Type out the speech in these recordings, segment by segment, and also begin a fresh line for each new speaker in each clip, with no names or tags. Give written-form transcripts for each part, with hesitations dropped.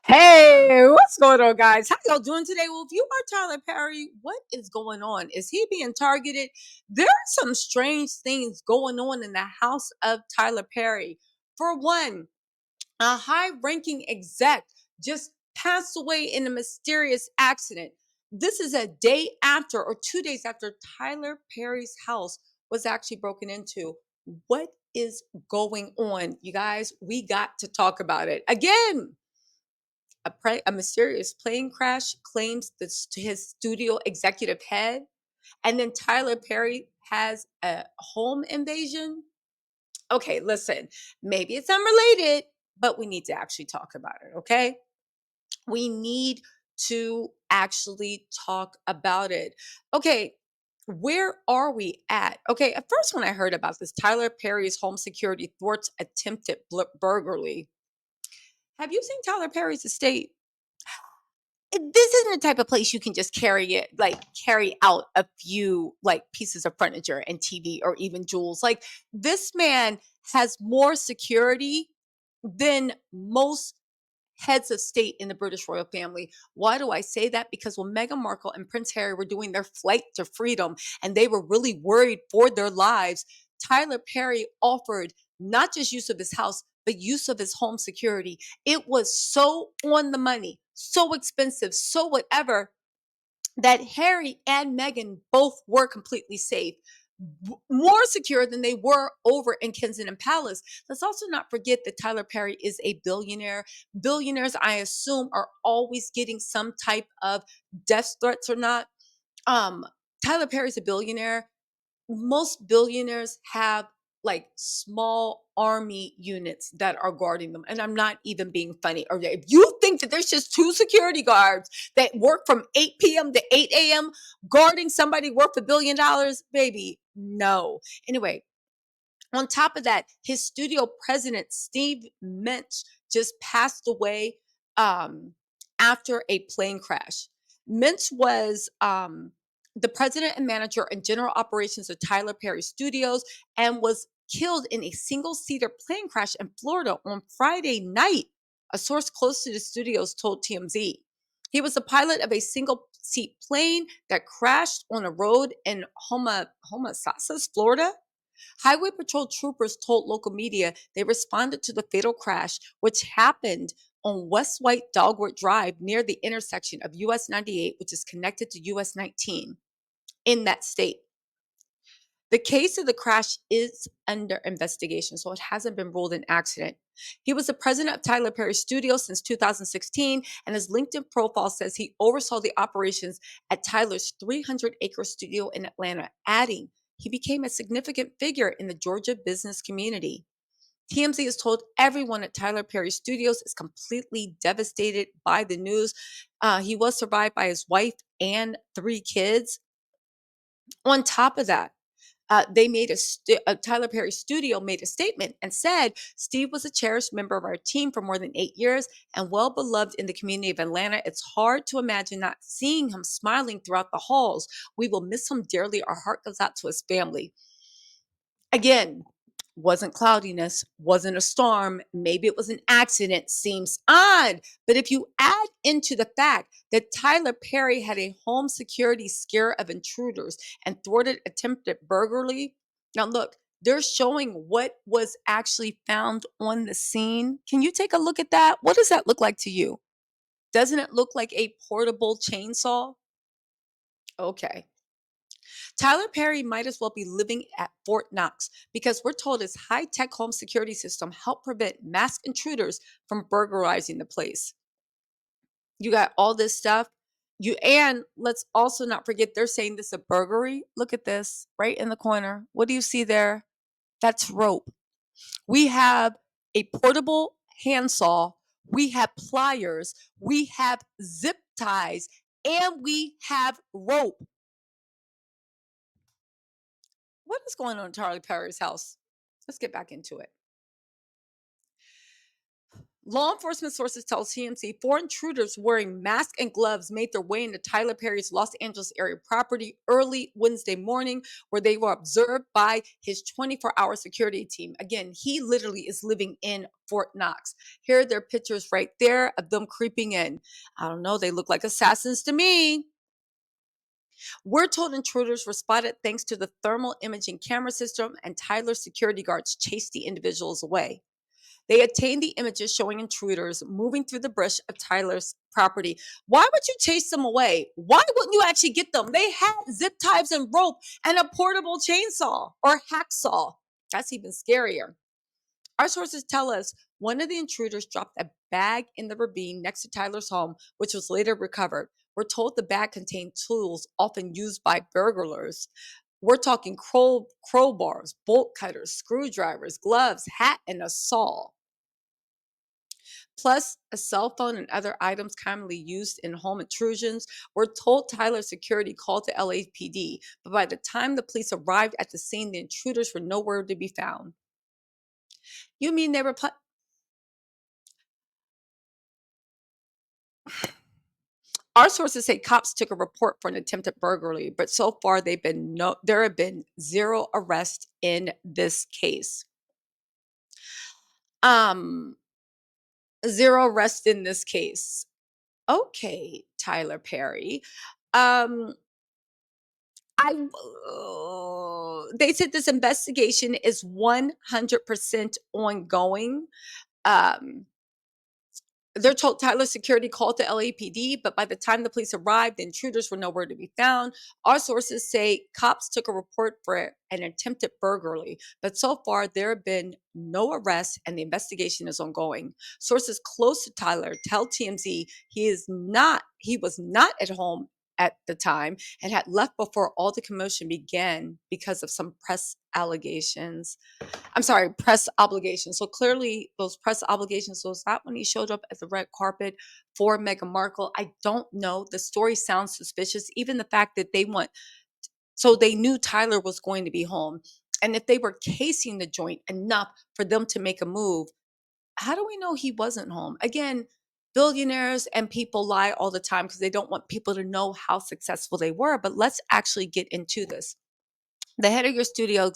Hey, what's going on, guys? How y'all doing today? Well, if you are Tyler Perry, what is going on? Is he being targeted? There are some strange things going on in the house of Tyler Perry. For one, a high ranking exec just passed away in a mysterious accident. This is a day after or 2 days after Tyler Perry's house was actually broken into. What is going on? You guys, we got to talk about it. Again, a mysterious plane crash claims his studio executive head, and then Tyler Perry has a home invasion. Okay, listen, maybe it's unrelated, but we need to actually talk about it. Okay, we need to actually talk about it. Okay. Where are we at? Okay, at first, when I heard about this, Tyler Perry's home security thwarts attempted burglary. Have you seen Tyler Perry's estate? This isn't the type of place you can just carry out a few like pieces of furniture and TV or even jewels. Like this man has more security than most heads of state in the British royal family. Why do I say that? Because when Meghan Markle and Prince Harry were doing their flight to freedom and they were really worried for their lives, Tyler Perry offered not just use of his house, but use of his home security. It was so on the money, so expensive, so whatever, that Harry and Meghan both were completely safe, more secure than they were over in Kensington Palace. Let's also not forget that Tyler Perry is a billionaire. Billionaires, I assume, are always getting some type of death threats or not. Um, Tyler Perry's a billionaire. Most billionaires have like small army units that are guarding them. And I'm not even being funny. Or if you think that there's just two security guards that work from 8 p.m. to 8 a.m. guarding somebody worth $1 billion, baby, no. Anyway, on top of that, his studio president, Steve Mintz, just passed away um, after a plane crash. Mintz was the president and manager and general operations of Tyler Perry Studios and was killed in a single seater plane crash in Florida on Friday night, a source close to the studios told TMZ. He was the pilot of a single seat plane that crashed on a road in Homosassa, Florida. Highway Patrol troopers told local media they responded to the fatal crash, which happened on West White Dogwood Drive near the intersection of US 98, which is connected to US 19 in that state. The case of the crash is under investigation, so it hasn't been ruled an accident. He was the president of Tyler Perry Studios since 2016, and his LinkedIn profile says he oversaw the operations at Tyler's 300-acre studio in Atlanta, adding he became a significant figure in the Georgia business community. TMZ has told everyone at Tyler Perry Studios is completely devastated by the news. He was survived by his wife and three kids. On top of that, Tyler Perry studio made a statement and said Steve was a cherished member of our team for more than 8 years and well beloved in the community of Atlanta. It's hard to imagine not seeing him smiling throughout the halls. We will miss him dearly. Our heart goes out to his family. Again, wasn't cloudiness, wasn't a storm, maybe it was an accident, seems odd. But if you add into the fact that Tyler Perry had a home security scare of intruders and thwarted attempted burglary, now look, they're showing what was actually found on the scene. Can you take a look at that? What does that look like to you? Doesn't it look like a portable chainsaw? Okay. Tyler Perry might as well be living at Fort Knox because we're told his high tech home security system helped prevent masked intruders from burglarizing the place. You got all this stuff. And let's also not forget they're saying this is a burglary. Look at this right in the corner. What do you see there? That's rope. We have a portable handsaw, we have pliers, we have zip ties, and we have rope. What is going on in Charlie Perry's house? Let's get back into it. Law enforcement sources tell TMC four intruders wearing masks and gloves made their way into Tyler Perry's Los Angeles area property early Wednesday morning, where they were observed by his 24-hour security team. Again, he literally is living in Fort Knox. Here are their pictures right there of them creeping in. I don't know, they look like assassins to me. We're told intruders were spotted thanks to the thermal imaging camera system, and Tyler's security guards chased the individuals away. They obtained the images showing intruders moving through the brush of Tyler's property. Why would you chase them away? Why wouldn't you actually get them? They had zip ties and rope and a portable chainsaw or hacksaw. That's even scarier. Our sources tell us one of the intruders dropped a bag in the ravine next to Tyler's home, which was later recovered. We're told the bag contained tools often used by burglars. We're talking crowbars, bolt cutters, screwdrivers, gloves, hat, and a saw, plus a cell phone and other items commonly used in home intrusions. We're told Tyler's security called the LAPD, but by the time the police arrived at the scene, the intruders were nowhere to be found. You mean they were Our sources say cops took a report for an attempted burglary, but so far there have been zero arrests in this case. Um, Zero arrests in this case. Okay, Tyler Perry. Um, they said this investigation is 100% ongoing. Um, They're told Tyler's security called the LAPD, but by the time the police arrived, the intruders were nowhere to be found. Our sources say cops took a report for an attempted burglary, but so far there have been no arrests and the investigation is ongoing. Sources close to Tyler tell TMZ he was not at home at the time and had left before all the commotion began because of some press allegations. I'm sorry, press obligations. So clearly, those press obligations. So is that when he showed up at the red carpet for Meghan Markle? I don't know. The story sounds suspicious. Even the fact that so they knew Tyler was going to be home. And if they were casing the joint enough for them to make a move, how do we know he wasn't home? Again, billionaires and people lie all the time because they don't want people to know how successful they were. But let's actually get into this. The head of your studio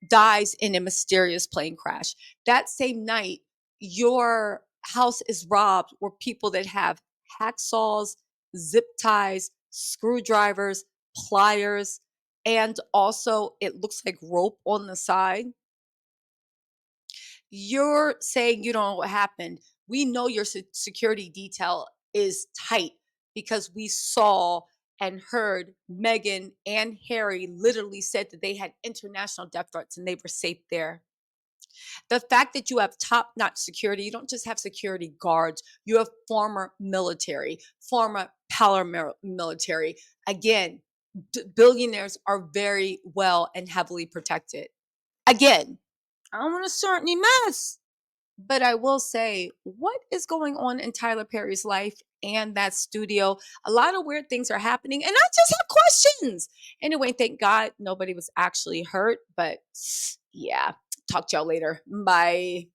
dies in a mysterious plane crash. That same night, your house is robbed where people that have hacksaws, zip ties, screwdrivers, pliers, and also it looks like rope on the side. You're saying you don't know what happened. We know your security detail is tight because we saw and heard Meghan and Harry literally said that they had international death threats and they were safe there. The fact that you have top notch security, you don't just have security guards, you have former military, former military. Again, billionaires are very well and heavily protected. Again, I don't want to start any mess. But I will say, what is going on in Tyler Perry's life and that studio? A lot of weird things are happening, and I just have questions. Anyway, thank God nobody was actually hurt, but yeah, talk to y'all later. Bye.